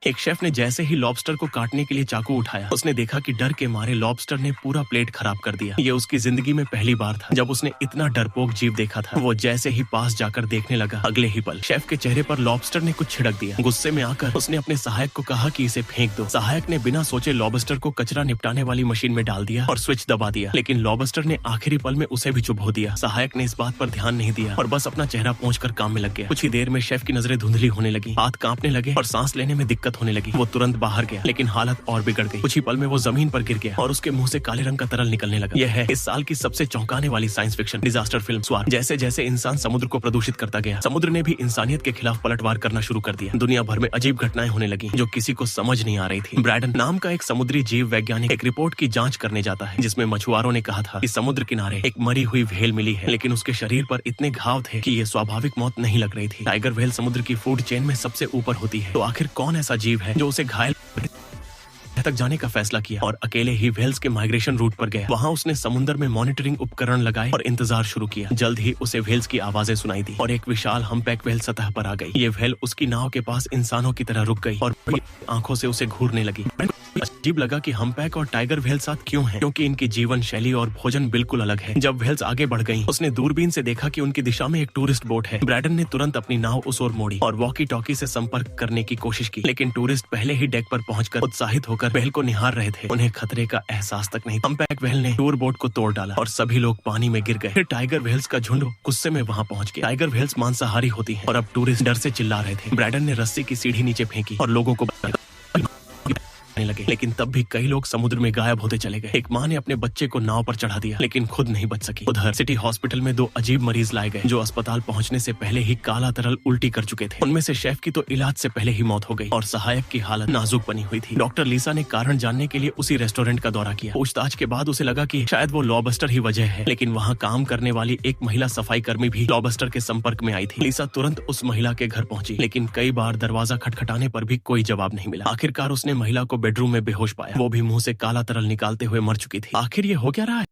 एक शेफ ने जैसे ही लॉबस्टर को काटने के लिए चाकू उठाया, उसने देखा कि डर के मारे लॉबस्टर ने पूरा प्लेट खराब कर दिया। ये उसकी जिंदगी में पहली बार था जब उसने इतना डरपोक जीव देखा था। वो जैसे ही पास जाकर देखने लगा, अगले ही पल शेफ के चेहरे पर लॉबस्टर ने कुछ छिड़क दिया। गुस्से में आकर उसने अपने सहायक को कहा कि इसे फेंक दो। सहायक ने बिना सोचे लॉबस्टर को कचरा निपटाने वाली मशीन में डाल दिया और स्विच दबा दिया, लेकिन लॉबस्टर ने आखिरी पल में उसे भी चुभो दिया। सहायक ने इस बात पर ध्यान नहीं दिया और बस अपना चेहरा पोंछकर काम में लग गया। कुछ ही देर में शेफ की नजरें धुंधली होने लगी, हाथ कांपने लगे और सांस लेने में दिक्कत होने लगी। वो तुरंत बाहर गया, लेकिन हालत और बिगड़ गई। कुछ ही पल में वो जमीन पर गिर गया और उसके मुंह से काले रंग का तरल निकलने लगा। यह है इस साल की सबसे चौंकाने वाली साइंस फिक्शन डिजास्टर फिल्म स्वार। जैसे जैसे इंसान समुद्र को प्रदूषित करता गया, समुद्र ने भी इंसानियत के खिलाफ पलटवार करना शुरू कर दिया। दुनिया भर में अजीब घटनाएं होने लगी जो किसी को समझ नहीं आ रही थी। ब्रैडन नाम का एक समुद्री जीव वैज्ञानिक एक रिपोर्ट की जांच करने जाता है, जिसमें मछुआरों ने कहा था कि समुद्र किनारे एक मरी हुई व्हेल मिली है, लेकिन उसके शरीर पर इतने घाव थे कि ये स्वाभाविक मौत नहीं लग रही थी। टाइगर व्हेल समुद्र की फूड चेन में सबसे ऊपर होती है, तो आखिर कौन ऐसा जीव है जो उसे घायल तक जाने का फैसला किया और अकेले ही व्हेल्स के माइग्रेशन रूट पर गया। वहां उसने समुद्र में मॉनिटरिंग उपकरण लगाए और इंतजार शुरू किया। जल्द ही उसे व्हेल्स की आवाजें सुनाई दी और एक विशाल हम्पबैक व्हेल सतह पर आ गई। ये व्हेल उसकी नाव के पास इंसानों की तरह रुक गई और आंखों से उसे घूरने लगी। अजीब लगा कि हम्पबैक और टाइगर व्हेल साथ क्यों हैं, क्योंकि इनकी जीवन शैली और भोजन बिल्कुल अलग है। जब व्हेल्स आगे बढ़ गईं, उसने दूरबीन से देखा कि उनकी दिशा में एक टूरिस्ट बोट है। ब्रैडन ने तुरंत अपनी नाव उस ओर मोड़ी और वॉकी टॉकी से संपर्क करने की कोशिश की, लेकिन टूरिस्ट पहले ही डेक पर पहुंचकर उत्साहित होकर व्हेल को निहार रहे थे। उन्हें खतरे का एहसास तक नहीं। हम्पबैक व्हेल ने टूर बोट को तोड़ डाला और सभी लोग पानी में गिर गए। फिर टाइगर व्हेल्स का झुंड गुस्से में वहां पहुंच गया। टाइगर व्हेल्स मांसाहारी होती है और अब टूरिस्ट डर से चिल्ला रहे थे। ब्रैडन ने रस्सी की सीढ़ी नीचे फेंकी और लोगों को लगे, लेकिन तब भी कई लोग समुद्र में गायब होते चले गए। एक माँ ने अपने बच्चे को नाव पर चढ़ा दिया, लेकिन खुद नहीं बच सकी। उधर सिटी हॉस्पिटल में दो अजीब मरीज लाए गए जो अस्पताल पहुंचने से पहले ही काला तरल उल्टी कर चुके थे। उनमें से शेफ की तो इलाज से पहले ही मौत हो गई और सहायक की हालत नाजुक बनी हुई थी। डॉक्टर लीसा ने कारण जानने के लिए उसी रेस्टोरेंट का दौरा किया। पूछताछ के बाद उसे लगा कि शायद वो लॉबस्टर ही वजह है, लेकिन वहाँ काम करने वाली एक महिला सफाई कर्मी भी लॉबस्टर के संपर्क में आई थी। लीसा तुरंत उस महिला के घर पहुंची, लेकिन कई बार दरवाजा खटखटाने पर भी कोई जवाब नहीं मिला। आखिरकार उसने महिला को बेडरूम में बेहोश पाया। वो भी मुंह से काला तरल निकालते हुए मर चुकी थी। आखिर ये हो क्या रहा है?